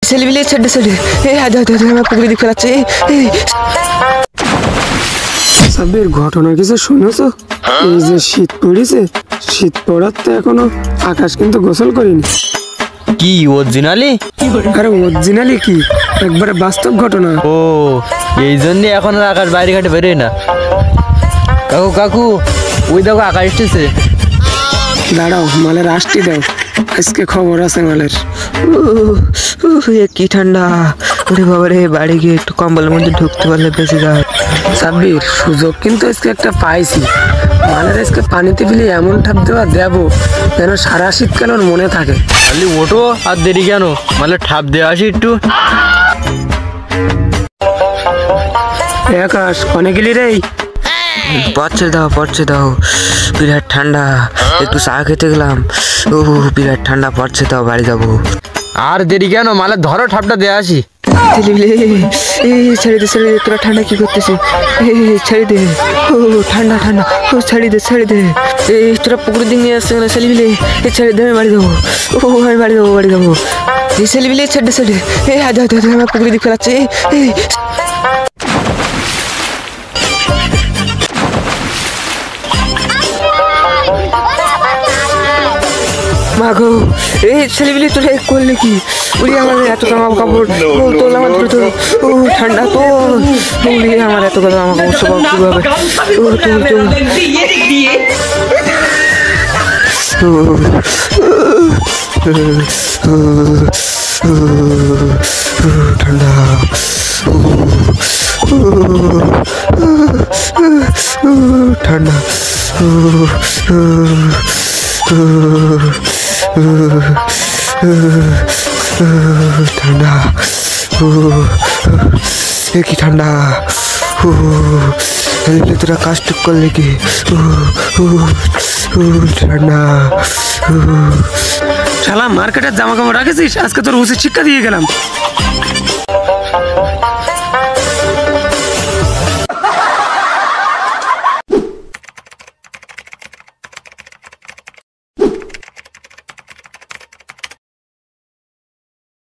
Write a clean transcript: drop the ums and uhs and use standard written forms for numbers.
ছেলেবিলে ছেড়ে ছেড়ে আমার পুকুরে দিকে ফেলাচ্ছে। সাব্বির ঘটনা কিছু শুনেছো? এই যে শীত পড়েছে, শীত পড়ার তো এখনো আকাশ কিন্তু গোসল করিনি। কি অরিজিনালি? আরে অরিজিনালি কি, একবারে বাস্তব ঘটনা। ও এই জন্য এখন আর আকাশ বাইরে ঘাটে বেরোয় না। কাকু কাকু ওই দেখো আকাশ এসেছে। দাঁড়াও, মালের আষ্টি দাও, আজকে খবর আছে মালের। কি ঠান্ডা! ওরে বাবা রে, বাড়ি গিয়ে একটু কম্বলের মধ্যে ঢুকতে পারলে বেঁচে যায়। সাব্বির সুযোগ কিন্তু আজকে একটা পাইছি, মালের আজকে পানিতে ফেলে এমন ঠাপ দেওয়া দেবো যেন সারা শীতকাল ওর মনে থাকে। খালি ওঠো, আর দেরি কেন, মানে ঠাপ দিয়ে আসি একটু। আকাশ কনে গেলি রে? পড়ছে দাও, বিরাট ঠান্ডা। একটু চা খেতে গেলাম, ও বিরাট ঠান্ডা পড়ছে, দাও বাড়ি যাবো। আর দেরি কেন, মানে ধরো ঠাপটা দিয়ে আসি। ছেড়ে দে তোরা, ঠান্ডা কি করতেছিস? ছেড়ে দে, ও ঠান্ডা, ও ছেড়ে দে। তোরা পুকুরের দিক নিয়ে আসছে না ছেলেবিলে, ছেড়ে দে, আমি বাড়ি যাবো। ও আমি বাড়ি যাবো। এই ছেলেবিলে ছেড়ে আমার পুকুরের দিক ফেলাচ্ছে। মাগো, এই ছেলেবিলি তোরা করলে কি? উড়ি আমার এত জামা কাপড় তোল, আমার ও ঠান্ডা তো, উড়ি আমার এত জামা কাপড় সব কিভাবে ঠান্ডা। ঠান্ডা ঠান্ডা, কি ঠান্ডা! তোরা কাজ টুক করলে কি? ঠান্ডা। শালা মার্কেটের জামা কাপড় রাখেছিস, আজকে তোর উচিত শিক্ষা দিয়ে গেলাম।